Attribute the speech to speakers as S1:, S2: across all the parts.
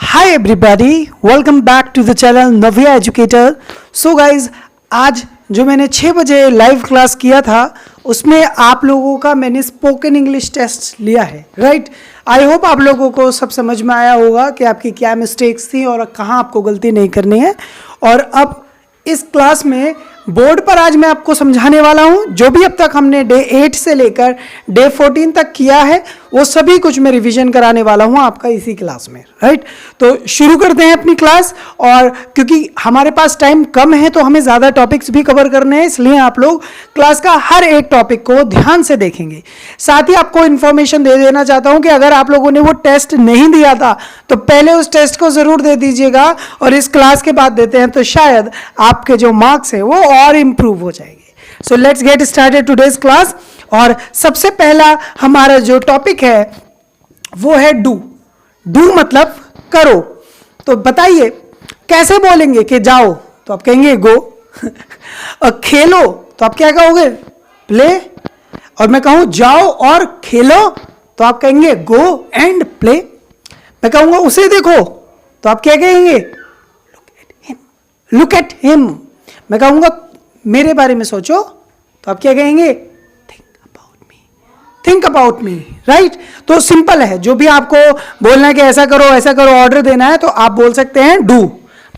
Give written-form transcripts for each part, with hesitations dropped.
S1: Hi everybody, welcome back to the channel Navya educator. So guys, आज जो मैंने 6 बजे लाइव क्लास किया था उसमें आप लोगों का मैंने स्पोकन इंग्लिश टेस्ट लिया है, राइट। आई होप आप लोगों को सब समझ में आया होगा कि आपकी क्या मिस्टेक्स थी और कहाँ आपको गलती नहीं करनी है। और अब इस क्लास में बोर्ड पर आज मैं आपको समझाने वाला हूं, जो भी अब तक हमने डे 8 से लेकर डे 14 तक किया है वो सभी कुछ मैं रिवीजन कराने वाला हूं आपका इसी क्लास में, राइट। तो शुरू करते हैं अपनी क्लास। और क्योंकि हमारे पास टाइम कम है तो हमें ज़्यादा टॉपिक्स भी कवर करने हैं, इसलिए आप लोग क्लास का हर एक टॉपिक को ध्यान से देखेंगे। साथ ही आपको इन्फॉर्मेशन दे देना चाहता हूं कि अगर आप लोगों ने वो टेस्ट नहीं दिया था तो पहले उस टेस्ट को ज़रूर दे दीजिएगा और इस क्लास के बाद देते हैं तो शायद आपके जो मार्क्स हैं वो और इम्प्रूव हो जाएंगे। So let's get started today's class. और सबसे पहला हमारा जो टॉपिक है वो है डू। डू मतलब करो। तो बताइए कैसे बोलेंगे कि जाओ तो आप कहेंगे गो और खेलो तो आप क्या कहोगे? प्ले। और मैं कहूं जाओ और खेलो तो आप कहेंगे गो एंड प्ले। मैं कहूंगा उसे देखो तो आप क्या कहेंगे? Look at him. मैं कहूंगा मेरे बारे में सोचो तो आप क्या कहेंगे? Think about me, right. तो सिंपल है, जो भी आपको बोलना है कि ऐसा करो, ऑर्डर देना है तो आप बोल सकते हैं डू।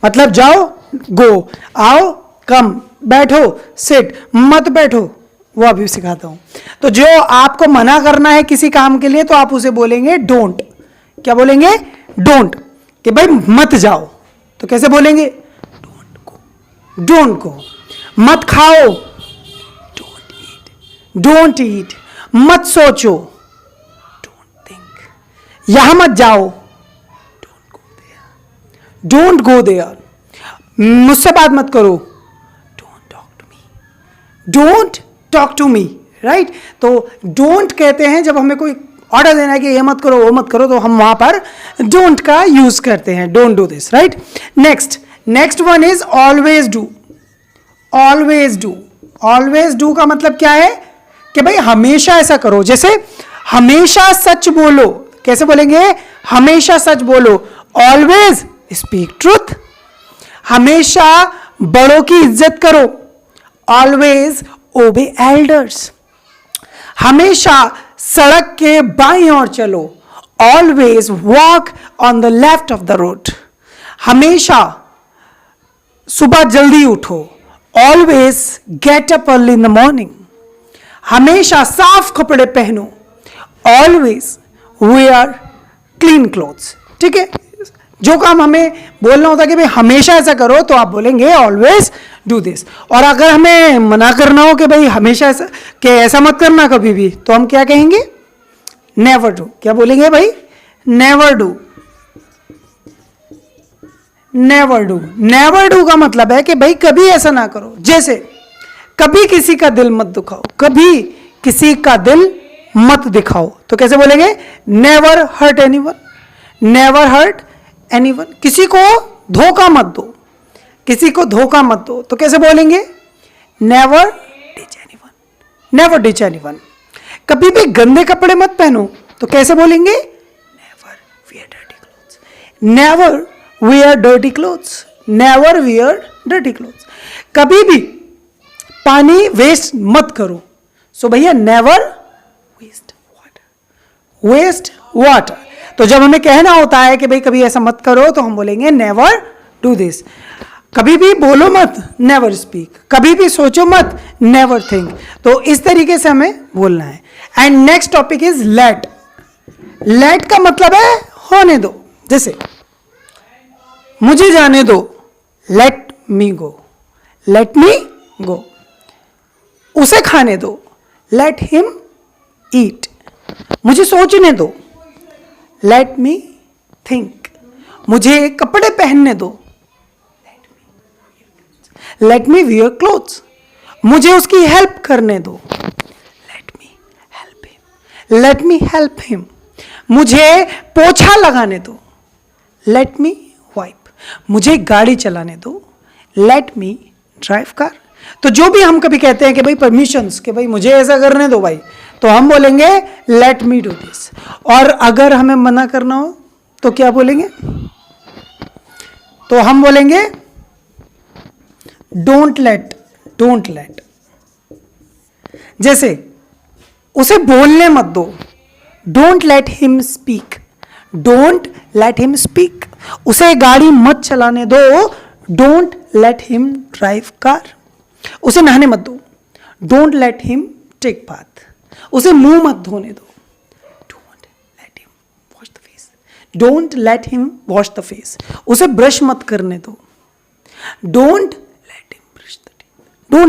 S1: मतलब जाओ गो, आओ कम, बैठो सिट, मत बैठो वो अभी सिखाता हूं। तो जो आपको मना करना है किसी काम के लिए तो आप उसे बोलेंगे डोंट। क्या बोलेंगे? डोंट। कि भाई मत जाओ तो कैसे बोलेंगे? Don't go. मत खाओ, डोंट ईट। मत सोचो, डोंट थिंक। यहां मत जाओ, डोंट गो देयर। मुझसे बात मत करो, don't talk to me. Don't talk to me, right. तो डोंट कहते हैं जब हमें कोई ऑर्डर देना है कि ये मत करो वो मत करो तो हम वहां पर डोंट का यूज करते हैं, don't do this, right. Next one is always do. Always do. Always do का मतलब क्या है? कि भाई हमेशा ऐसा करो। जैसे हमेशा सच बोलो, कैसे बोलेंगे? हमेशा सच बोलो, ऑलवेज स्पीक ट्रूथ। हमेशा बड़ों की इज्जत करो, ऑलवेज ओबे एल्डर्स। हमेशा सड़क के बाईं ओर चलो, always walk on the left of the road. हमेशा सुबह जल्दी उठो, always get up early in the morning. हमेशा साफ कपड़े पहनो, ऑलवेज वेयर क्लीन क्लोथ्स। ठीक है, जो काम हमें बोलना होता है कि भाई हमेशा ऐसा करो तो आप बोलेंगे ऑलवेज डू दिस। और अगर हमें मना करना हो कि भाई हमेशा ऐसा कि ऐसा मत करना कभी भी तो हम क्या कहेंगे? Never do. क्या बोलेंगे भाई? Never do. Never do. Never do का मतलब है कि भाई कभी ऐसा ना करो। जैसे कभी किसी का दिल मत दुखाओ, कभी किसी का दिल मत दिखाओ तो कैसे बोलेंगे? Never hurt anyone. Never hurt anyone. किसी को धोखा मत दो, किसी को धोखा मत दो तो कैसे बोलेंगे? Never ditch anyone. Never ditch anyone. कभी भी गंदे कपड़े मत पहनो तो कैसे बोलेंगे? Never wear dirty clothes. Never wear dirty clothes. Never wear dirty clothes. कभी भी पानी वेस्ट मत करो। सो भैया never waste water. Waste water. तो जब हमें कहना होता है कि भाई कभी ऐसा मत करो तो हम बोलेंगे नेवर डू दिस। कभी भी बोलो मत, नेवर स्पीक। कभी भी सोचो मत, नेवर थिंक। तो इस तरीके से हमें बोलना है। And next topic is let. Let का मतलब है होने दो। जैसे मुझे जाने दो, लेट मी गो। लेट मी गो। उसे खाने दो, लेट हिम ईट। मुझे सोचने दो, लेट मी थिंक। मुझे कपड़े पहनने दो, लेट मी वियर क्लोथ्स। मुझे उसकी हेल्प करने दो, let me help him. Let me help him. मुझे पोछा लगाने दो, लेट मी वाइप। मुझे गाड़ी चलाने दो, लेट मी ड्राइव कार। तो जो भी हम कभी कहते हैं कि भाई परमिशंस, कि भाई मुझे ऐसा करने दो भाई, तो हम बोलेंगे लेट मी डू दिस। और अगर हमें मना करना हो तो क्या बोलेंगे? तो हम बोलेंगे डोंट लेट। जैसे उसे बोलने मत दो, don't let him speak, don't let him speak. उसे गाड़ी मत चलाने दो, don't let him drive car. उसे नहाने मत दो, don't let him take bath. उसे मुंह मत धोने दो, don't let him wash the face, don't let him wash the face. उसे ब्रश मत करने दो, don't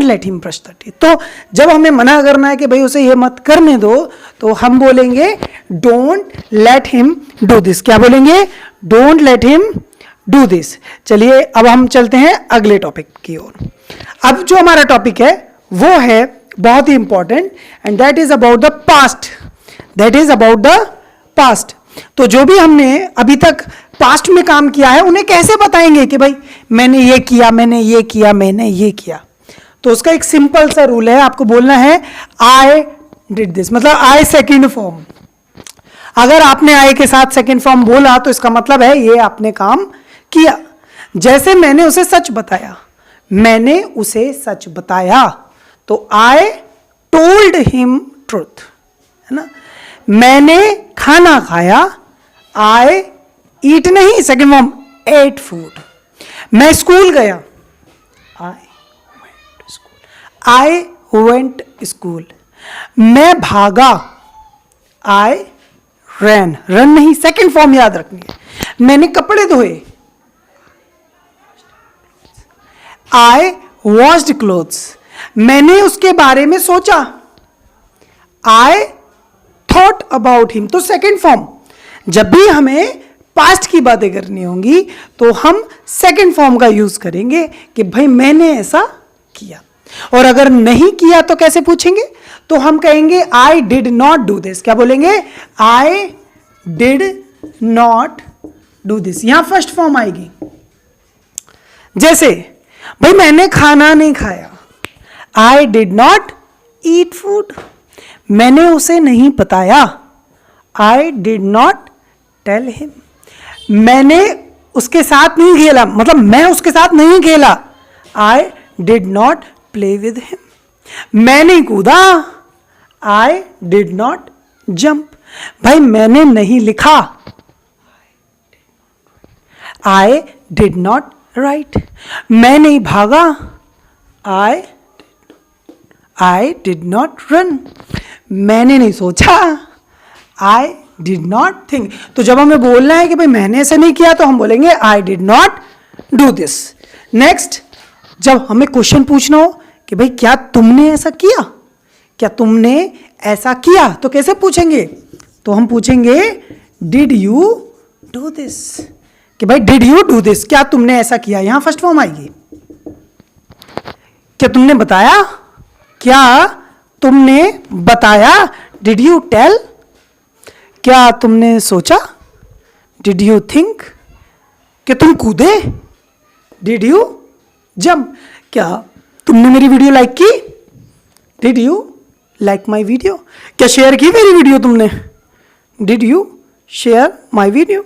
S1: let him brush the teeth. तो जब हमें मना करना है कि भाई उसे ये मत करने दो, तो हम बोलेंगे don't let him do this. क्या बोलेंगे? Don't let him do this. चलिए अब हम चलते हैं अगले टॉपिक की ओर। अब जो हमारा टॉपिक है वो है बहुत ही important, and that is about the past. That is about the past. तो जो भी हमने अभी तक पास्ट में काम किया है उन्हें कैसे बताएंगे कि भाई मैंने ये किया, मैंने ये किया, मैंने ये किया। तो उसका एक सिंपल सा रूल है, आपको बोलना है आई डिड दिस, मतलब आई सेकेंड फॉर्म। अगर आपने आई के साथ सेकेंड फॉर्म बोला तो इसका मतलब है ये आपने काम किया। जैसे मैंने उसे सच बताया, मैंने उसे सच बताया, तो आई टोल्ड हिम ट्रूथ, है ना। मैंने खाना खाया, आई ईट नहीं, सेकेंड फॉर्म एट फूड। मैं स्कूल गया, आई वेंट स्कूल। मैं भागा, आई रैन, रन नहीं, सेकेंड फॉर्म याद रखनी है। मैंने कपड़े धोए, आई वॉश्ड क्लोथ्स। मैंने उसके बारे में सोचा, आई थॉट अबाउट हिम। तो सेकेंड फॉर्म, जब भी हमें पास्ट की बातें करनी होंगी तो हम सेकेंड फॉर्म का यूज करेंगे कि भाई मैंने ऐसा किया। और अगर नहीं किया तो कैसे पूछेंगे? तो हम कहेंगे I did not do this. क्या बोलेंगे? I did not do this. यहां फर्स्ट फॉर्म आएगी। जैसे भाई मैंने खाना नहीं खाया, I did not eat food. मैंने उसे नहीं बताया, I did not tell him. मैंने उसके साथ नहीं खेला, मतलब मैं उसके साथ नहीं खेला, आई did not play with him. मैं नहीं कूदा, आई डिड नॉट जंप। भाई मैंने नहीं लिखा, आई डिड नॉट राइट। मैं नहीं भागा, आई डिड नॉट रन। मैंने नहीं सोचा, आई डिड नॉट थिंक। तो जब हमें बोलना है कि भाई मैंने ऐसा नहीं किया तो हम बोलेंगे I did not do this. Next, जब हमें क्वेश्चन पूछना हो कि भाई क्या तुमने ऐसा किया, क्या तुमने ऐसा किया, तो कैसे पूछेंगे? तो हम पूछेंगे डिड यू डू दिस, कि भाई डिड यू डू दिस, क्या तुमने ऐसा किया। यहां फर्स्ट फॉर्म आएगी। क्या तुमने बताया, क्या तुमने बताया, डिड यू टेल। क्या तुमने सोचा, डिड यू थिंक। क्या तुम कूदे, डिड यू जंप। क्या तुमने मेरी वीडियो लाइक की, did you like my video. क्या शेयर की मेरी वीडियो तुमने, did you share my video.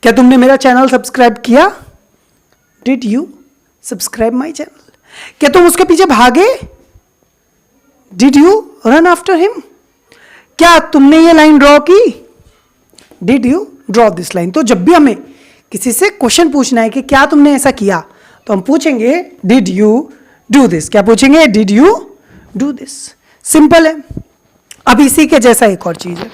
S1: क्या तुमने मेरा चैनल सब्सक्राइब किया, did you subscribe my channel. क्या तुम उसके पीछे भागे, did you run after him. क्या तुमने ये लाइन ड्रॉ की, did you draw this line. तो जब भी हमें किसी से क्वेश्चन पूछना है कि क्या तुमने ऐसा किया, तो हम पूछेंगे डिड यू डू दिस। क्या पूछेंगे? Did you do this. Simple है। अब इसी के जैसा एक और चीज है।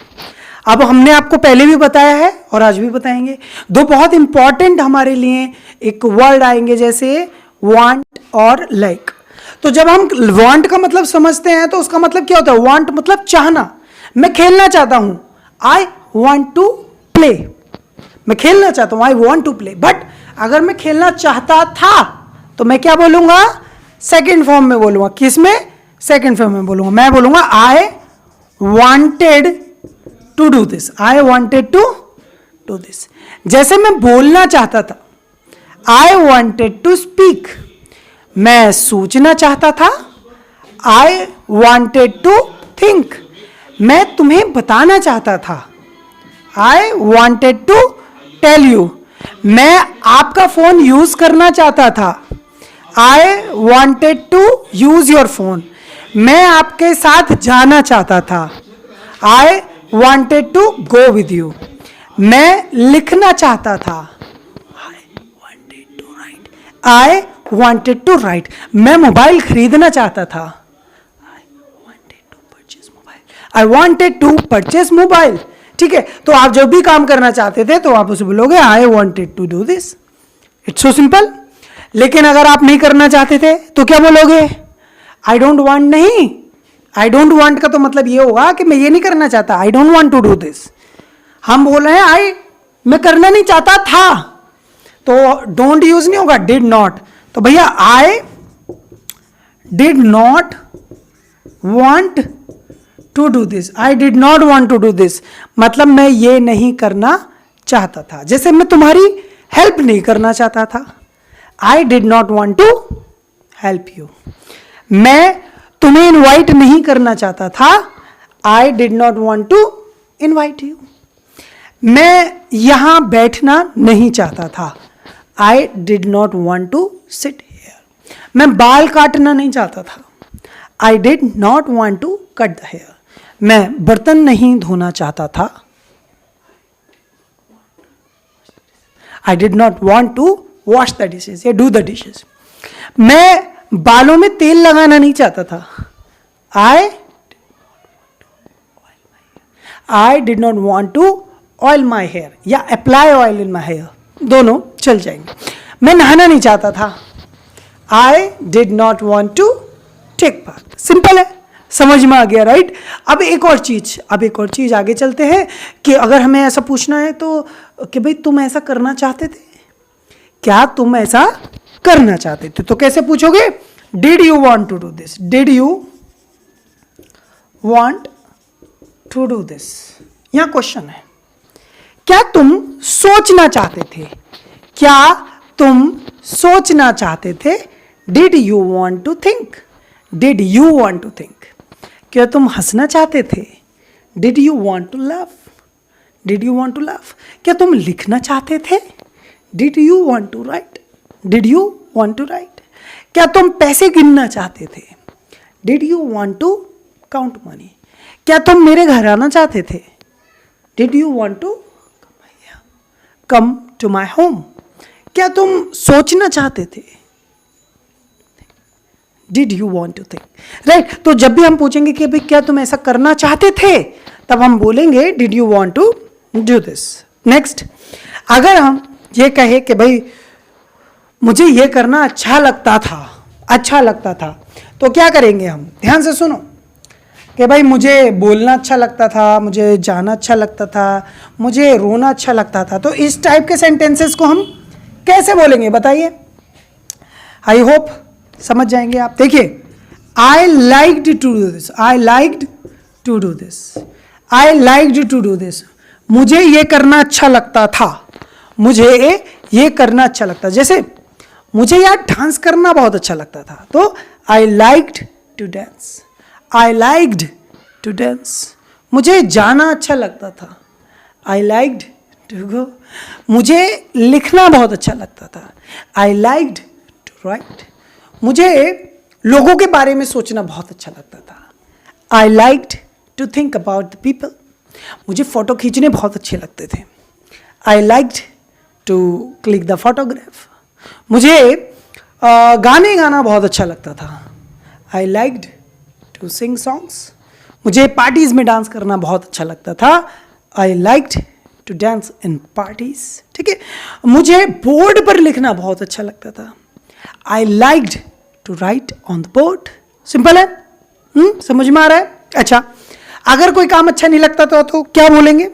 S1: अब हमने आपको पहले भी बताया है और आज भी बताएंगे, दो बहुत इंपॉर्टेंट हमारे लिए एक वर्ड आएंगे, जैसे वांट और लाइक। तो जब हम वांट का मतलब समझते हैं तो उसका मतलब क्या होता है? वांट मतलब चाहना। मैं खेलना चाहता हूं, आई वांट टू प्ले। मैं खेलना चाहता हूं, I want to play. But अगर मैं खेलना चाहता था तो मैं क्या बोलूंगा? सेकेंड फॉर्म में बोलूंगा। किस में? सेकेंड फॉर्म में बोलूंगा। मैं बोलूंगा I wanted to do this, I wanted to do this. जैसे मैं बोलना चाहता था, आई वांटेड टू स्पीक। मैं सोचना चाहता था, आई वांटेड टू थिंक। मैं तुम्हें बताना चाहता था, I wanted to tell you. मैं आपका फोन यूज करना चाहता था। I wanted to use your phone. मैं आपके साथ जाना चाहता था। I wanted to go with you. मैं लिखना चाहता था। I wanted to write. मैं मोबाइल खरीदना चाहता था। I wanted to purchase mobile. ठीक है, तो आप जब भी काम करना चाहते थे तो आप उसे बोलोगे I wanted to do this. It's so simple. लेकिन अगर आप नहीं करना चाहते थे तो क्या बोलोगे? आई डोंट वांट। नहीं, आई डोंट वांट का तो मतलब ये होगा कि मैं ये नहीं करना चाहता। I don't want to do this. हम बोल रहे हैं मैं करना नहीं चाहता था, तो डोंट यूज नहीं होगा, डिड नॉट। तो भैया I did not want to do this. I did not want to do this मतलब मैं ये नहीं करना चाहता था। जैसे मैं तुम्हारी हेल्प नहीं करना चाहता था। I did not want to help you. मैं तुम्हें इनवाइट नहीं करना चाहता था। I did not want to invite you. मैं यहां बैठना नहीं चाहता था। I did not want to sit here. मैं बाल काटना नहीं चाहता था। I did not want to cut the hair. मैं बर्तन नहीं धोना चाहता था। I did not want to wash the dishes या डू द डिशेज। मैं बालों में तेल लगाना नहीं चाहता था। I did not want to oil my hair या apply oil in my hair, दोनों चल जाएंगे। मैं नहाना नहीं चाहता था। I did not want to take bath. Simple है, समझ में आ गया, राइट? अब एक और चीज आगे चलते हैं कि अगर हमें ऐसा पूछना है तो कि भाई तुम ऐसा करना चाहते थे, क्या तुम ऐसा करना चाहते थे? तो कैसे पूछोगे? Did you want to do this. Did you want to do this. यहां क्वेश्चन है, क्या तुम सोचना चाहते थे? क्या तुम सोचना चाहते थे? Did you want to think. Did you want to think. क्या तुम हंसना चाहते थे? Did you want to laugh. Did you want to laugh. क्या तुम लिखना चाहते थे? Did you want to write. Did you want to write. क्या तुम पैसे गिनना चाहते थे? Did you want to count money. क्या तुम मेरे घर आना चाहते थे? Did you want to come to my home. क्या तुम सोचना चाहते थे? Did you want to think, right? तो जब भी हम पूछेंगे कि भाई क्या तुम ऐसा करना चाहते थे, तब हम बोलेंगे did you want to do this. Next, अगर हम ये कहे कि भाई मुझे ये करना अच्छा लगता था, तो क्या करेंगे हम? ध्यान से सुनो कि भाई मुझे बोलना अच्छा लगता था, मुझे जाना अच्छा लगता था, मुझे रोना अच्छा लगता था। तो इस टाइप के सेंटेंसेस को हम कैसे बोलेंगे बताइए? आई होप समझ जाएंगे आप। देखिए, I liked to do this. I liked to do this. I liked to do this. मुझे ये करना अच्छा लगता था। मुझे ये करना अच्छा लगता। जैसे मुझे यार डांस करना बहुत अच्छा लगता था, तो I liked to dance. I liked to dance. मुझे जाना अच्छा लगता था। I liked to go. मुझे लिखना बहुत अच्छा लगता था। I liked to write. मुझे लोगों के बारे में सोचना बहुत अच्छा लगता था। I liked to think about the people. मुझे फोटो खींचने बहुत अच्छे लगते थे। I liked to click the photograph. मुझे गाने गाना बहुत अच्छा लगता था। I liked to sing songs. मुझे पार्टीज में डांस करना बहुत अच्छा लगता था। I liked to dance in parties. ठीक है, मुझे बोर्ड पर लिखना बहुत अच्छा लगता था। I liked to write on the board. Simple है, समझ में आ रहा है? अच्छा, अगर कोई काम अच्छा नहीं लगता तो क्या बोलेंगे?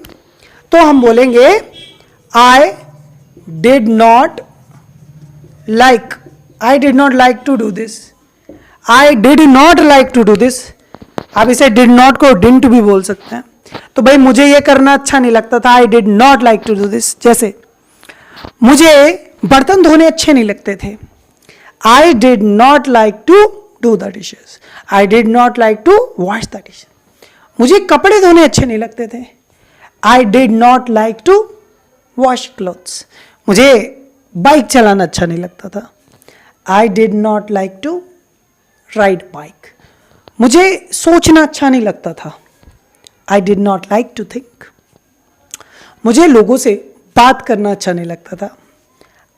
S1: तो हम बोलेंगे I did not like. I did not like to do this. I did not like to do this. आप इसे डिड नॉट को डिडंट भी बोल सकते हैं। तो भाई मुझे ये करना अच्छा नहीं लगता था। I did not like to do this. जैसे मुझे बर्तन धोने अच्छे नहीं लगते थे। I did not like to do the dishes. I did not like to wash the dishes. मुझे कपड़े धोने अच्छे नहीं लगते थे। I did not like to wash clothes. मुझे बाइक चलाना अच्छा नहीं लगता था। I did not like to ride bike. मुझे सोचना अच्छा नहीं लगता था। I did not like to think. मुझे लोगों से बात करना अच्छा नहीं लगता था।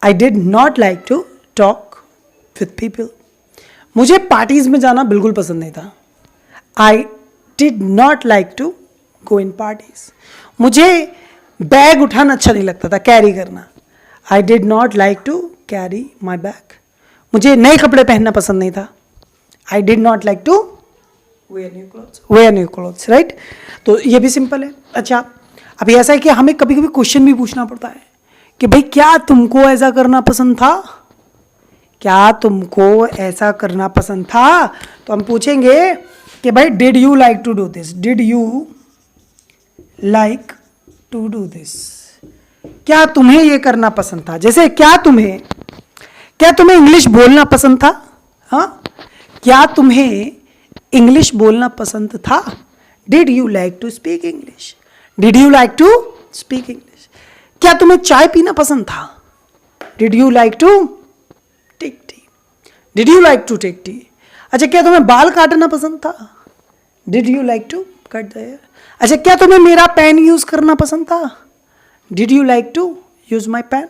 S1: I did not like to talk with people. मुझे पार्टीज में जाना बिल्कुल पसंद नहीं था। I did not like to go in parties. मुझे बैग उठाना अच्छा नहीं लगता था, कैरी करना। I did not like to carry my bag. मुझे नए कपड़े पहनना पसंद नहीं था। I did not like to wear new clothes, right. तो ये भी सिंपल है। अच्छा, अभी ऐसा है कि हमें कभी कभी क्वेश्चन भी पूछना पड़ता है कि भाई क्या तुमको ऐसा करना पसंद था, क्या तुमको ऐसा करना पसंद था। तो हम पूछेंगे कि भाई did you like to do this, did you like to do this. क्या तुम्हें ये करना पसंद था। जैसे क्या तुम्हें इंग्लिश बोलना पसंद था। हाँ, क्या तुम्हें इंग्लिश बोलना पसंद था। Did you like to speak English, did you like to speak English. क्या तुम्हें चाय पीना पसंद था। Did you like to take tea, did you like to take tea. अच्छा, क्या तुम्हें बाल काटना पसंद था। Did you like to cut the hair. अच्छा, क्या तुम्हें मेरा पेन यूज करना पसंद था। Did you like to use my pen.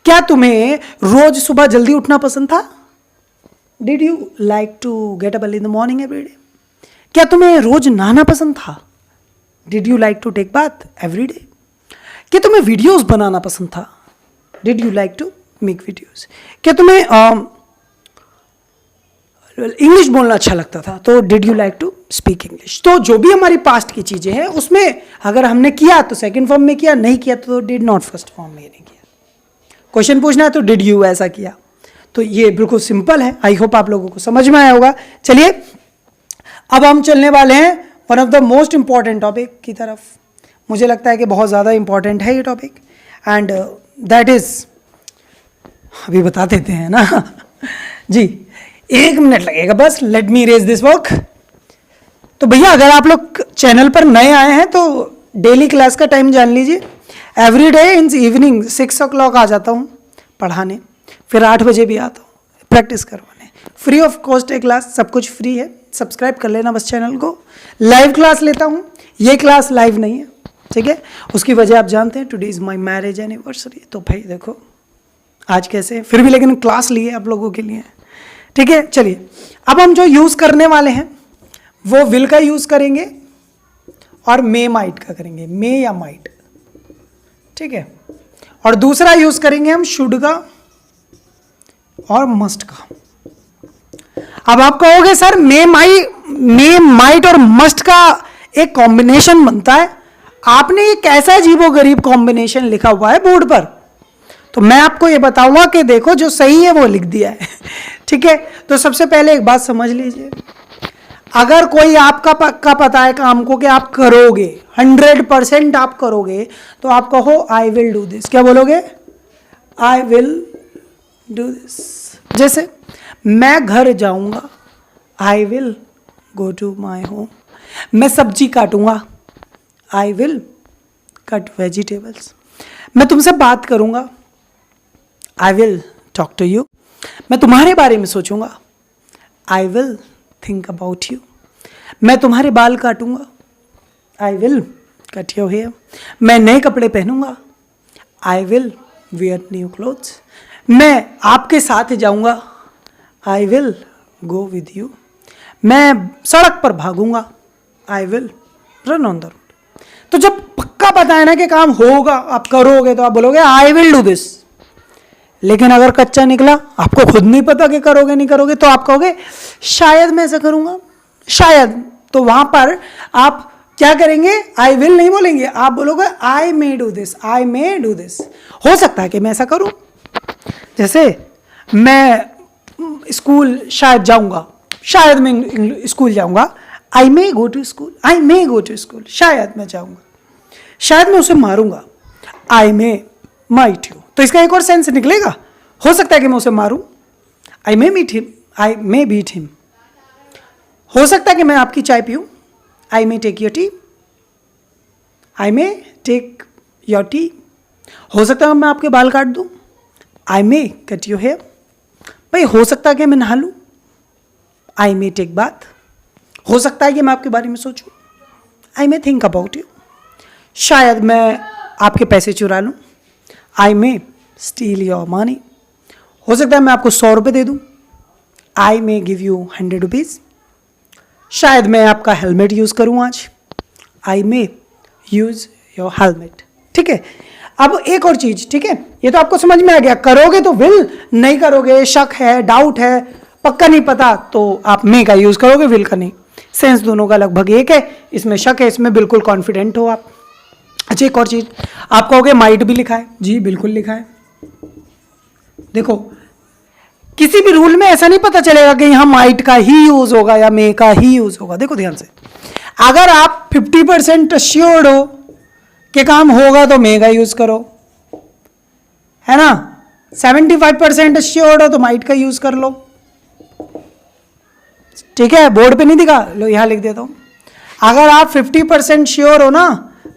S1: क्या तुम्हें रोज सुबह जल्दी उठना पसंद था। Did you like to get up early in the morning every day. क्या तुम्हें रोज नहाना पसंद था। Did you like to take bath every day. क्या तुम्हें वीडियोस बनाना पसंद था। Did you like to make videos. क्या तुम्हें इंग्लिश बोलना अच्छा लगता था, तो did you like to speak English. तो जो भी हमारी पास्ट की चीजें हैं उसमें अगर हमने किया तो सेकंड फॉर्म में किया, नहीं किया तो डिड नॉट फर्स्ट फॉर्म में नहीं किया। क्वेश्चन पूछना है तो डिड यू ऐसा किया। तो ये बिल्कुल सिंपल है। आई होप आप लोगों को समझ में आया होगा। चलिए अब हम चलने वाले हैं one of the most important topic की तरफ। मुझे लगता है कि बहुत ज़्यादा इंपॉर्टेंट है ये टॉपिक, एंड दैट इज, अभी बता देते हैं ना जी, 1 मिनट लगेगा बस। Let me raise this work. तो भैया अगर आप लोग चैनल पर नए आए हैं तो डेली क्लास का टाइम जान लीजिए। Every day in evening 6 o'clock आ जाता हूँ पढ़ाने, फिर 8 बजे भी आता हूँ प्रैक्टिस करवाने। फ्री ऑफ कॉस्ट है क्लास, सब कुछ फ्री है। सब्सक्राइब कर लेना बस चैनल को। लाइव क्लास लेता हूँ, ये क्लास लाइव नहीं है, ठीक है। उसकी वजह आप जानते हैं, today is my marriage anniversary. तो भाई देखो आज कैसे, फिर भी लेकिन क्लास लिए आप लोगों के लिए, ठीक है। चलिए अब हम जो यूज़ करने वाले हैं वो विल का यूज़ करेंगे और मे माइट का करेंगे, मे या माइट, ठीक है। और दूसरा यूज़ करेंगे हम शुड का और मस्ट का। अब आप कहोगे सर मे माइट और मस्ट का एक कॉम्बिनेशन बनता है, आपने ये कैसा अजीबो गरीब कॉम्बिनेशन लिखा हुआ है बोर्ड पर। तो मैं आपको ये बताऊंगा कि देखो जो सही है वो लिख दिया है ठीक है। तो सबसे पहले एक बात समझ लीजिए, अगर कोई आपका पक्का पता है काम को कि आप करोगे, 100% आप करोगे, तो आप कहो आई विल डू दिस। क्या बोलोगे, आई विल डू दिस। जैसे मैं घर जाऊंगा, I will go to my home. मैं सब्जी काटूंगा, आई विल कट वेजिटेबल्स। मैं तुमसे बात करूंगा, I will talk to you. मैं तुम्हारे बारे में सोचूंगा, I will think about you. मैं तुम्हारे बाल काटूंगा, I will cut your hair. मैं नए कपड़े पहनूंगा, I will wear new clothes. मैं आपके साथ जाऊंगा, I will go with you. मैं सड़क पर भागूंगा, I will run on the road. तो जब पक्का पता है ना कि काम होगा, आप करोगे, तो आप बोलोगे आई विल डू दिस। लेकिन अगर कच्चा निकला, आपको खुद नहीं पता कि करोगे नहीं करोगे, तो आप कहोगे शायद मैं ऐसा करूंगा, शायद। तो वहां पर आप क्या करेंगे, आई विल नहीं बोलेंगे, आप बोलोगे I may do this, I may do this. हो सकता है कि मैं ऐसा करूं। जैसे मैं स्कूल शायद जाऊंगा, शायद मैं स्कूल जाऊंगा, I may go to school, I may go to school. शायद मैं जाऊंगा, शायद मैं उसे मारूंगा, आई मे माइट यू। तो इसका एक और सेंस निकलेगा, हो सकता है कि मैं उसे मारूं, I may meet him, I may beat him. हो सकता है कि मैं आपकी चाय पीऊं, I may take your tea, I may take your tea. हो सकता है मैं आपके बाल काट दूं, I may cut your hair. भाई हो सकता है कि मैं नहा लूं, आई मे टेक बाथ। हो सकता है कि मैं आपके बारे में सोचूं, आई मे थिंक अबाउट यू। शायद मैं आपके पैसे चुरा लूं, आई मे स्टील योर मनी। हो सकता है मैं आपको 100 रुपये दे दूं, I may give you 100 rupees. शायद मैं आपका हेलमेट यूज़ करूं आज, आई मे यूज़ योर हेलमेट। ठीक है, अब एक और चीज़, ठीक है, ये तो आपको समझ में आ गया। करोगे तो विल, नहीं करोगे शक है, डाउट है, पक्का नहीं पता, तो आप मे का यूज़ करोगे, विल का नहीं। सेंस दोनों का लगभग एक है, इसमें शक है, इसमें बिल्कुल कॉन्फिडेंट हो आप। अच्छा एक और चीज़, आप कहोगे माइट भी लिखा है, जी बिल्कुल लिखा है। देखो किसी भी रूल में ऐसा नहीं पता चलेगा कि यहाँ माइट का ही यूज होगा या मे का ही यूज होगा। देखो ध्यान से, अगर आप 50% श्योर्ड हो कि काम होगा तो मे का यूज करो, है ना। 75% श्योर्ड हो तो माइट का यूज कर लो। ठीक है, बोर्ड पे नहीं दिखा, लो यहां लिख देता हूं। अगर आप 50% श्योर हो ना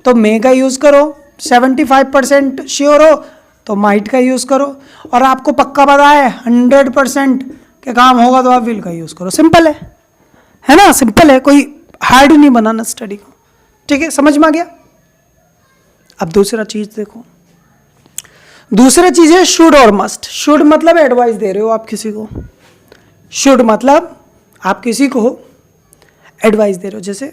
S1: तो मे का यूज करो, 75% श्योर हो तो माइट का यूज करो, और आपको पक्का पता है 100% के काम होगा तो आप विल का यूज करो। सिंपल है ना, सिंपल है, कोई हार्ड नहीं बनाना स्टडी को। ठीक है, समझ में आ गया। अब दूसरा चीज देखो, दूसरा चीज है शुड और मस्ट। शुड मतलब एडवाइस दे रहे हो आप किसी को, शुड मतलब आप किसी को एडवाइस दे रहे हो। जैसे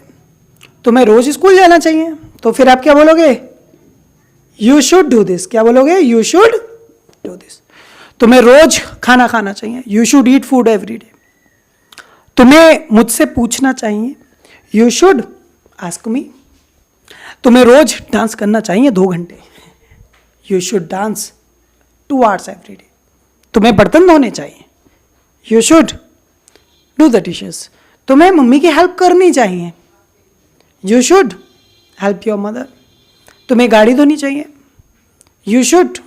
S1: तुम्हें रोज स्कूल जाना चाहिए, तो फिर आप क्या बोलोगे, यू शुड डू दिस। क्या बोलोगे, यू शुड डू दिस। तुम्हें रोज खाना खाना चाहिए, you should eat food every day. तुम्हें मुझसे पूछना चाहिए, यू शुड आस्क मी। तुम्हें रोज डांस करना चाहिए 2 घंटे, you should dance 2 hours every day. तुम्हें बर्तन धोने चाहिए, you should do the dishes. तुम्हें मम्मी की हेल्प करनी चाहिए, you should help your mother. तुम्हें गाड़ी धोनी चाहिए, you should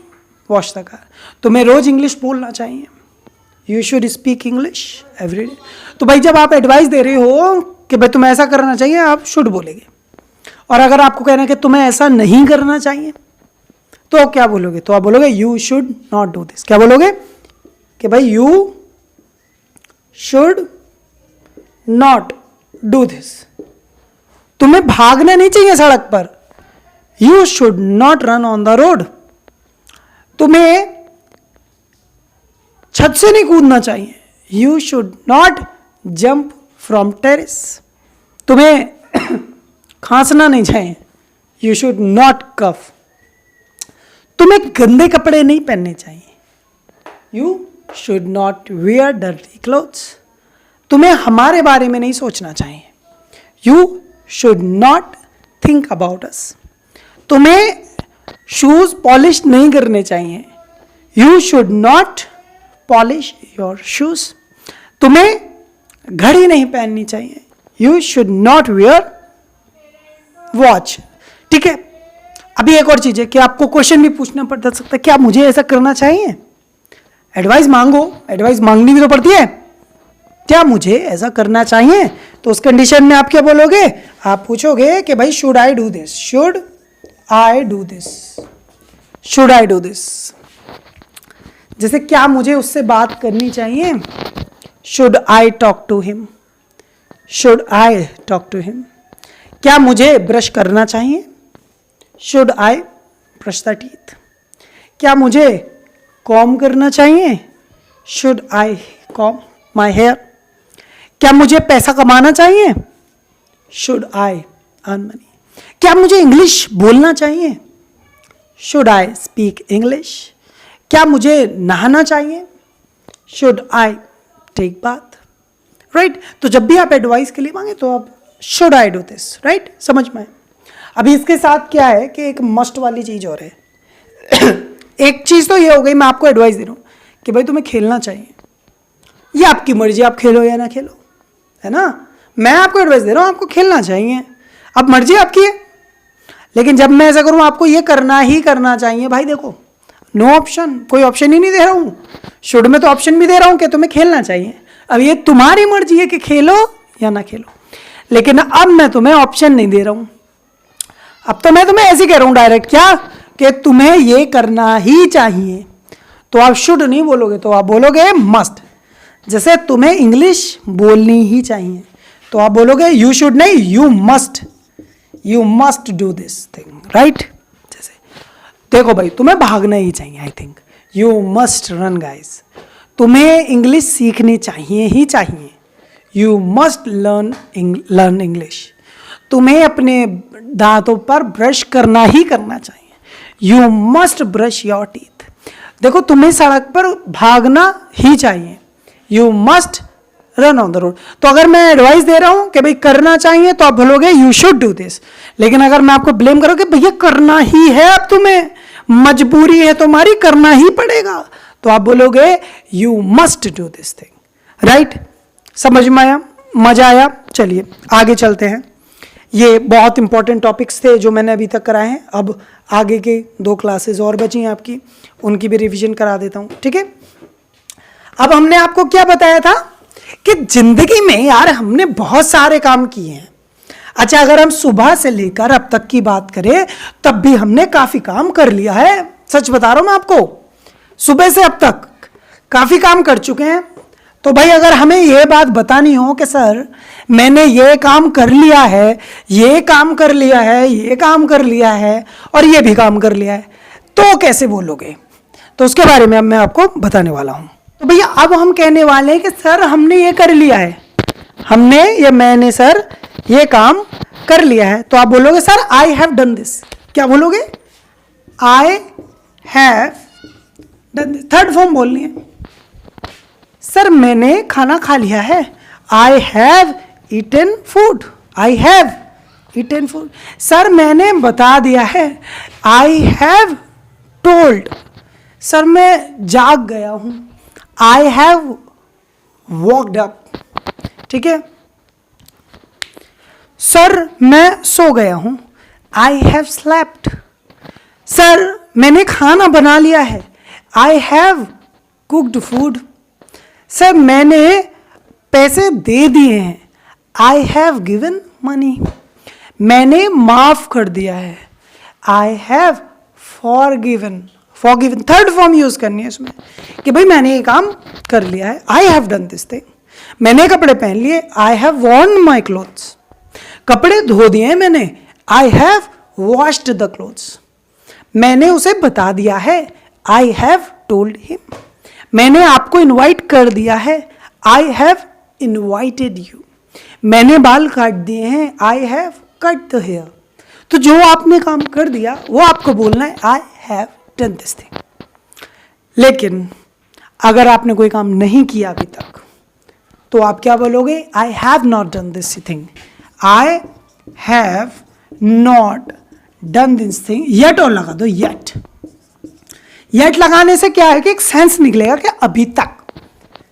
S1: wash the car. तुम्हें रोज इंग्लिश बोलना चाहिए, you should speak English every day. तो भाई जब आप एडवाइस दे रहे हो कि भाई तुम्हें ऐसा करना चाहिए, आप शुड बोलेंगे। और अगर आपको कहना है कि तुम्हें ऐसा नहीं करना चाहिए, तो क्या बोलोगे, तो आप बोलोगे you should not do this. क्या बोलोगे कि भाई you should not do this. तुम्हें भागना नहीं चाहिए सड़क पर, you should not run on the road. तुम्हें छत से नहीं कूदना चाहिए, you should not jump from terrace. तुम्हें खांसना नहीं चाहिए, यू शुड नॉट कफ। तुम्हें गंदे कपड़े नहीं पहनने चाहिए, you should not wear dirty clothes. तुम्हें हमारे बारे में नहीं सोचना चाहिए, you should not think about us. तुम्हें शूज पॉलिश नहीं करने चाहिए, you should not polish your shoes. तुम्हें घड़ी नहीं पहननी चाहिए, you should not wear watch. ठीक है, अभी एक और चीज है कि आपको क्वेश्चन भी पूछना पड़ सकता है, क्या मुझे ऐसा करना चाहिए। एडवाइस मांगो, एडवाइस मांगनी भी तो पड़ती है, क्या मुझे ऐसा करना चाहिए। तो उस कंडीशन में आप क्या बोलोगे, आप पूछोगे कि भाई should I do this, should I do this, should I do this. जैसे क्या मुझे उससे बात करनी चाहिए, should I talk to him, should I talk to him. क्या मुझे ब्रश करना चाहिए, should I brush the teeth. क्या मुझे कॉम करना चाहिए, should I comb my hair. क्या मुझे पैसा कमाना चाहिए, शुड आई अर्न मनी। क्या मुझे इंग्लिश बोलना चाहिए, शुड आई स्पीक इंग्लिश। क्या मुझे नहाना चाहिए, should I take bath. Right, तो जब भी आप एडवाइस के लिए मांगे तो आप should I do this, right, समझ में। अभी इसके साथ क्या है कि एक मस्ट वाली चीज और है। एक चीज तो ये हो गई, मैं आपको एडवाइस दे रहा हूं कि भाई तुम्हें खेलना चाहिए, ये आपकी मर्जी, आप खेलो या ना खेलो, है ना। मैं आपको एडवाइस दे रहा हूं, आपको खेलना चाहिए, अब मर्जी आपकी है। लेकिन जब मैं ऐसा करूं आपको ये करना ही करना चाहिए, भाई देखो नो ऑप्शन, कोई ऑप्शन ही नहीं दे रहा हूं। शुड में तो ऑप्शन भी दे रहा हूं कि तुम्हें खेलना चाहिए, अब ये तुम्हारी मर्जी है कि खेलो या ना खेलो। लेकिन अब मैं तुम्हें ऑप्शन नहीं दे रहा हूं, अब तो मैं तुम्हें ऐसे कह रहा हूं डायरेक्ट, क्या कि तुम्हें ये करना ही चाहिए, तो आप शुड नहीं बोलोगे, तो आप बोलोगे मस्ट। जैसे तुम्हें इंग्लिश बोलनी ही चाहिए, तो आप बोलोगे यू शुड नहीं, you must do this thing, right. जैसे देखो भाई, तुम्हें भागना ही चाहिए, I think you must run guys. तुम्हें इंग्लिश सीखनी चाहिए ही चाहिए, यू मस्ट लर्न इंग्लिश। तुम्हें अपने दांतों पर ब्रश करना ही करना चाहिए, you must brush your teeth. देखो तुम्हें सड़क पर भागना ही चाहिए, you must run on the road. तो अगर मैं एडवाइस दे रहा हूं कि भाई करना चाहिए, तो आप बोलोगे यू शुड डू दिस। लेकिन अगर मैं आपको ब्लेम करूं कि भैया करना ही है, अब तुम्हें मजबूरी है तुम्हारी, करना ही पड़ेगा, तो आप बोलोगे you must do this thing, right. समझ में आया, मजा आया। चलिए आगे चलते हैं। ये बहुत इंपॉर्टेंट टॉपिक्स थे जो मैंने अभी तक कराए हैं। अब आगे के 2 क्लासेस और बची हैं आपकी, उनकी भी रिवीजन करा देता हूं, ठीक है। अब हमने आपको क्या बताया था कि जिंदगी में यार हमने बहुत सारे काम किए हैं। अच्छा, अगर हम सुबह से लेकर अब तक की बात करें, तब भी हमने काफी काम कर लिया है। सच बता रहा हूं मैं आपको, सुबह से अब तक काफी काम कर चुके हैं। तो भाई अगर हमें ये बात बतानी हो कि सर मैंने ये काम कर लिया है, ये काम कर लिया है, ये काम कर लिया है और ये भी काम कर लिया है, तो कैसे बोलोगे? तो उसके बारे में अब मैं आपको बताने वाला हूं। तो भैया अब हम कहने वाले हैं कि सर हमने ये कर लिया है, हमने या मैंने सर ये काम कर लिया है। तो आप बोलोगे sir I have done this. क्या बोलोगे? I have done this. Third form बोलनी है। सर मैंने खाना खा लिया है, I have eaten food. I have eaten food. Sir मैंने बता दिया है, आई हैव टोल्ड। सर मैं जाग गया हूं, आई हैव वॉकड अप। ठीक है। सर मैं सो गया हूं, आई हैव स्लेप्ट। सर मैंने खाना बना लिया है, I have cooked food. Sir मैंने पैसे दे दिए हैं, आई हैव गिवन मनी। मैंने माफ कर दिया है, I have forgiven. Forgiven third form use करनी है इसमें कि भाई मैंने ये काम कर लिया है, I have done this thing. मैंने कपड़े पहन लिए, I have Warne my clothes. कपड़े धो दिए मैंने, I have washed the clothes. मैंने उसे बता दिया है, आई हैव टोल्ड हिम। मैंने आपको इनवाइट कर दिया है, आई हैव इनवाइटेड यू। मैंने बाल काट दिए हैं, I have cut the hair. तो जो आपने काम कर दिया वो आपको बोलना है, I have done this thing. लेकिन अगर आपने कोई काम नहीं किया अभी तक, तो आप क्या बोलोगे? I have not done this thing. I have not done this thing yet, और लगा दो येट। येट लगाने से क्या है कि एक सेंस निकलेगा कि अभी तक।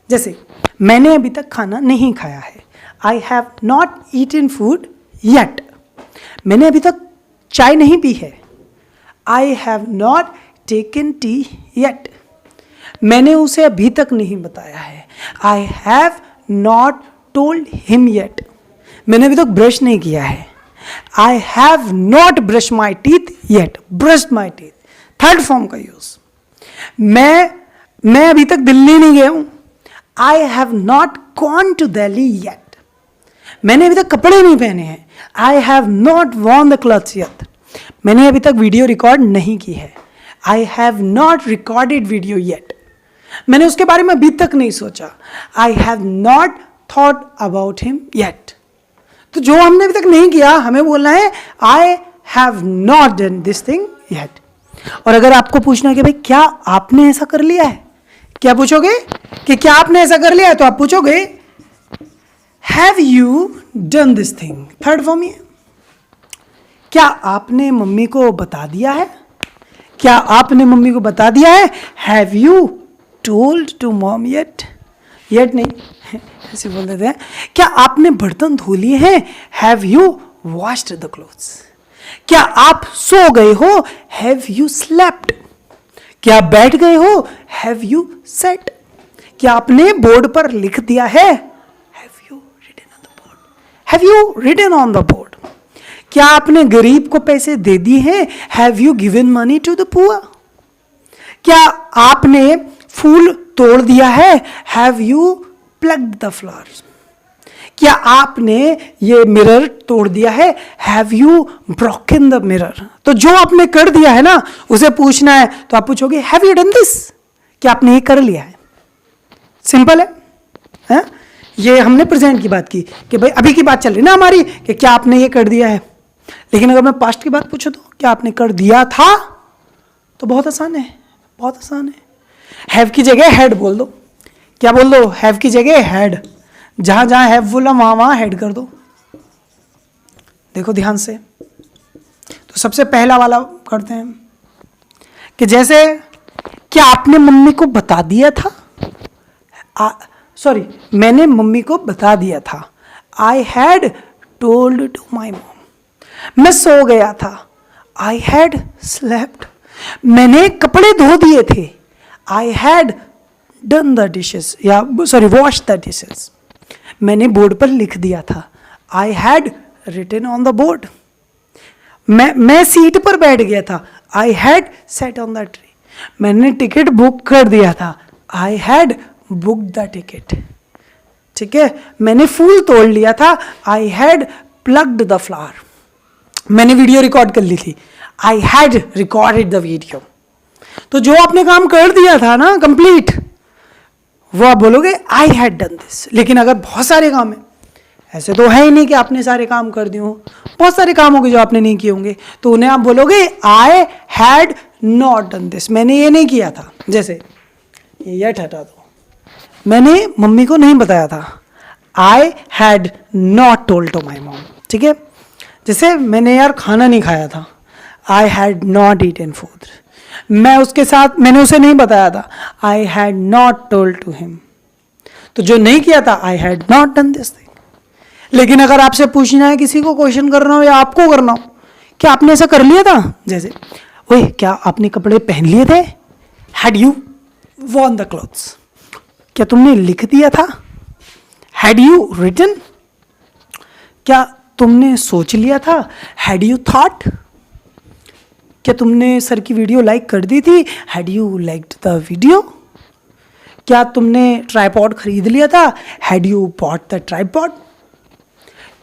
S1: जैसे मैंने अभी तक खाना नहीं खाया है, I have not eaten food yet. मैंने अभी तक चाय नहीं पी है, I have not taken tea yet. मैंने उसे अभी तक नहीं बताया है, I have not told him yet. मैंने अभी तक ब्रश नहीं किया है, I have not brush my teeth yet. Brushed my teeth third form का यूज। मैं अभी तक दिल्ली नहीं गया हूं, I have not gone to Delhi yet. मैंने अभी तक कपड़े नहीं पहने हैं, I have not worn the clothes yet. मैंने अभी तक वीडियो रिकॉर्ड नहीं की है, I have not recorded video yet. मैंने उसके बारे में अभी तक नहीं सोचा, I have not thought about him yet. तो जो हमने अभी तक नहीं किया हमें बोलना है, I have not done this thing yet. और अगर आपको पूछना है कि भाई क्या आपने ऐसा कर लिया है, क्या पूछोगे कि क्या आपने ऐसा कर लिया है, तो आप पूछोगे have you done this thing. Third form ये, क्या आपने मम्मी को बता दिया है? क्या आपने मम्मी को बता दिया है? Have you told to mom yet? Yet नहीं, ऐसे बोल देते हैं। क्या आपने बर्तन धो लिए हैं? Have you washed the clothes? क्या आप सो गए हो? Have you slept? क्या आप बैठ गए हो? Have you set? क्या आपने बोर्ड पर लिख दिया है? Have you written on the board? Have you written on the board? क्या आपने गरीब को पैसे दे दिए हैं? Have you given money to the poor? क्या आपने फूल तोड़ दिया है? Have you plugged the flowers? क्या आपने ये मिरर तोड़ दिया है? Have you broken the mirror? तो जो आपने कर दिया है ना, उसे पूछना है, तो आप पूछोगे हैव यू डन दिस? क्या आपने ये कर लिया है? सिंपल है? ये हमने प्रेजेंट की बात की कि भाई अभी की बात चल रही ना हमारी कि क्या आपने ये कर दिया है। लेकिन अगर मैं पास्ट की बात पूछूं तो क्या आपने कर दिया था? तो बहुत आसान है, बहुत आसान है। हैव की जगह हैड बोल दो। क्या बोल दो? हैव की जगह हैड। जहां जहां हैव बोला वहां वहां हैड कर दो। देखो ध्यान से, तो सबसे पहला वाला करते हैं कि जैसे क्या आपने मम्मी को बता दिया था? सॉरी, मैंने मम्मी को बता दिया था। I had told to my mom. मैं सो गया था। I had slept. मैंने कपड़े धो दिए थे। I had done the dishes, या सॉरी वॉश द डिशेस। मैंने बोर्ड पर लिख दिया था। I had written on the board. मैं सीट पर बैठ गया था। I had set on the tree. मैंने टिकट बुक कर दिया था। I had booked the ticket. ठीक है। मैंने फूल तोड़ लिया था। I had plugged the flower. मैंने वीडियो रिकॉर्ड कर ली थी। I had recorded the video. तो जो आपने काम कर दिया था ना कंप्लीट, वो आप बोलोगे आई हैड डन दिस। लेकिन अगर बहुत सारे काम है, ऐसे तो है ही नहीं कि आपने सारे काम कर दिए हो, बहुत सारे काम होंगे जो आपने नहीं किए होंगे, तो उन्हें आप बोलोगे आई हैड नॉट डन दिस। मैंने ये नहीं किया था। जैसे ये हटा दो, मैंने मम्मी को नहीं बताया था। I had not told to my mom. ठीक है। जैसे मैंने यार खाना नहीं खाया था। I had not eaten food. मैंने उसे नहीं बताया था। I had not told to him. तो जो नहीं किया था, I had not done this thing. लेकिन अगर आपसे पूछना है, किसी को क्वेश्चन करना हो या आपको करना हो, क्या आपने ऐसा कर लिया था? जैसे ओए क्या आपने कपड़े पहन लिए थे? Had you worn the clothes? क्या तुमने लिख दिया था? Had you written? क्या तुमने सोच लिया था? Had you thought? क्या तुमने सर की वीडियो लाइक कर दी थी? Had you liked the video? क्या तुमने ट्राइपॉड खरीद लिया था? Had you bought the tripod?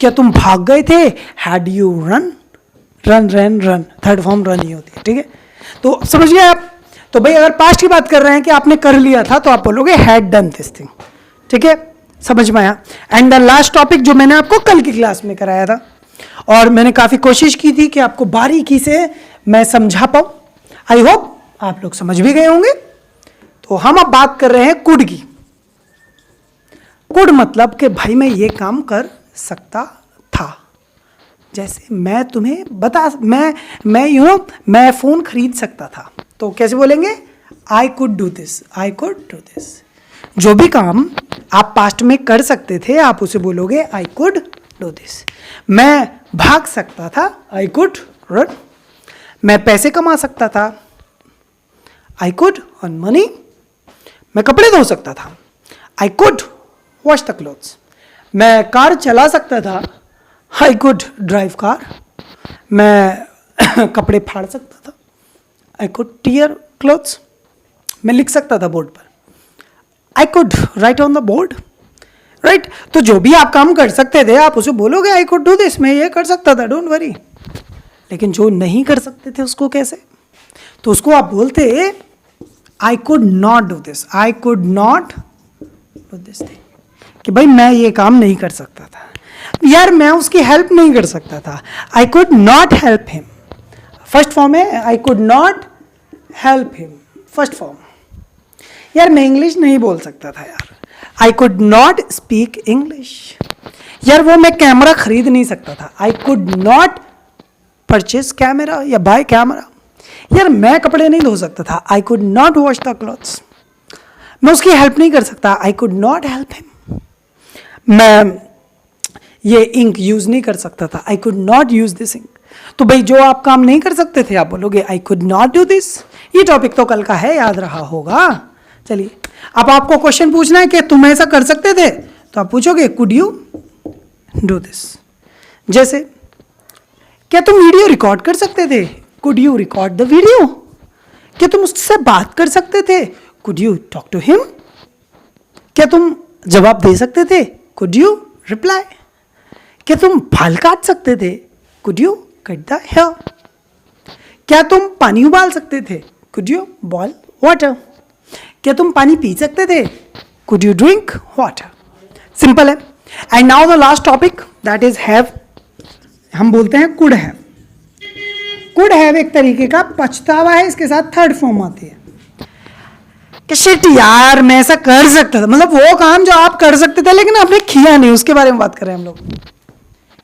S1: क्या तुम भाग गए थे? Had you run? Run third form run ही होती है। ठीक है। तो समझ गए आप? तो भाई अगर पास्ट की बात कर रहे हैं कि आपने कर लिया था, तो आप बोलोगे हैड डन दिस थिंग। ठीक है, समझ में आया? एंड द लास्ट टॉपिक जो मैंने आपको कल की क्लास में कराया था, और मैंने काफी कोशिश की थी कि आपको बारीकी से मैं समझा पाऊं। आई होप आप लोग समझ भी गए होंगे। तो हम अब बात कर रहे हैं कुड की। कुड मतलब कि भाई मैं ये काम कर सकता था। जैसे मैं तुम्हें मैं फोन खरीद सकता था, तो कैसे बोलेंगे? I could do this. I could do this. जो भी काम आप पास्ट में कर सकते थे, आप उसे बोलोगे आई कुड डू दिस। मैं भाग सकता था, आई कुड रन। मैं पैसे कमा सकता था, आई कुड अर्न मनी। मैं कपड़े धो सकता था, I could wash the clothes. मैं कार चला सकता था, आई कुड ड्राइव कार। मैं कपड़े फाड़ सकता था, आई कुड टीयर क्लोथ्स। मैं लिख सकता था बोर्ड पर, I could write on the board. Right. तो जो भी आप काम कर सकते थे, आप उसे बोलोगे आई कुड डू दिस। मैं ये कर सकता था, डोंट वरी। लेकिन जो नहीं कर सकते थे उसको कैसे? तो उसको आप बोलते आई could not do this. I could not do this thing, कि भाई मैं ये काम नहीं कर सकता था यार, मैं उसकी हेल्प नहीं कर सकता था। I could not help him. First form है I could not help him, first form. यार मैं इंग्लिश नहीं बोल सकता था यार, I could not speak English. यार वो मैं कैमरा खरीद नहीं सकता था, I could not purchase camera या बाय कैमरा। यार मैं कपड़े नहीं धो सकता था, I could not wash the clothes. मैं उसकी हेल्प नहीं कर सकता, I could not help him. मैं ये इंक यूज नहीं कर सकता था, I could not use this ink. तो भाई जो आप काम नहीं कर सकते थे, आप बोलोगे आई कुड नॉट डू दिस। ये टॉपिक तो कल का है, याद रहा होगा। चलिए अब आपको क्वेश्चन पूछना है कि तुम ऐसा कर सकते थे, तो आप पूछोगे कुड यू डू दिस। जैसे क्या तुम वीडियो रिकॉर्ड कर सकते थे? Could you record the video? क्या तुम उससे बात कर सकते थे? Could you talk to him? क्या तुम जवाब दे सकते थे? Could you reply? क्या तुम बाल काट सकते थे? Could you cut the hair? क्या तुम पानी उबाल सकते थे? Could you boil water? क्या तुम पानी पी सकते थे? Could you drink water? Simple है. And now the last topic that is have. हम बोलते हैं कुड हैव. कुड हैव एक तरीके का पछतावा है, इसके साथ थर्ड फॉर्म आती है कि शिट यार मैं ऐसा कर सकता था, मतलब वो काम जो आप कर सकते थे लेकिन आपने किया नहीं, उसके बारे में बात कर रहे हैं हम लोग.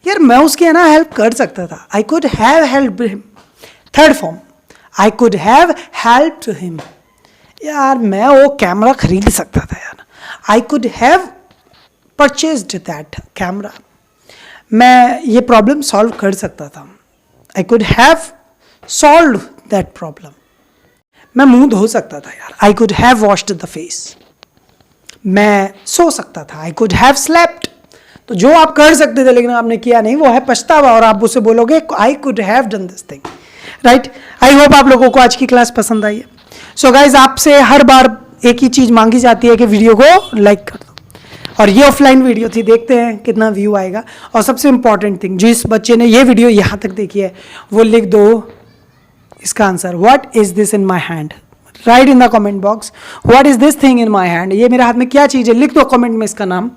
S1: यार मैं उसकी है ना हेल्प कर सकता था. I could have help him. Third form, I could have help to him. यार मैं वो कैमरा खरीद सकता था यार. I could have purchased that camera. मैं ये प्रॉब्लम सॉल्व कर सकता था. I could have solve that problem. मैं मुंह धो सकता था यार. I could have washed the face. मैं सो सकता था. I could have slept. तो जो आप कर सकते थे लेकिन आपने किया नहीं, वो है पछतावा, और आप उसे बोलोगे आई could have done this thing. Right. I hope आप लोगों को आज की क्लास पसंद आई है. सो गाइज, आपसे हर बार एक ही चीज़ मांगी जाती है कि वीडियो को लाइक कर दो. और ये ऑफलाइन वीडियो थी, देखते हैं कितना व्यू आएगा. और सबसे इंपॉर्टेंट थिंग, जिस बच्चे ने ये वीडियो यहाँ तक देखी है वो लिख दो इसका answer. What is this in my hand? Right in the comment box, what is this thing in my hand. ये मेरे हाथ में क्या चीज़ है, लिख दो कमेंट में इसका नाम,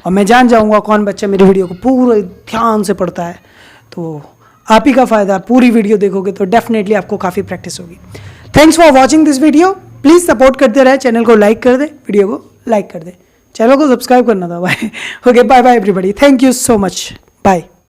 S1: और मैं जान जाऊँगा कौन बच्चा मेरी वीडियो को पूरे ध्यान से पढ़ता है. तो आप ही का फ़ायदा. पूरी वीडियो देखोगे तो डेफिनेटली आपको काफ़ी प्रैक्टिस होगी. Thanks for watching this video. Please support करते रहे. चैनल को लाइक कर दे, वीडियो को लाइक कर दे, चैनल को सब्सक्राइब करना था. Bye. Okay, bye bye everybody. Thank you so much. Bye.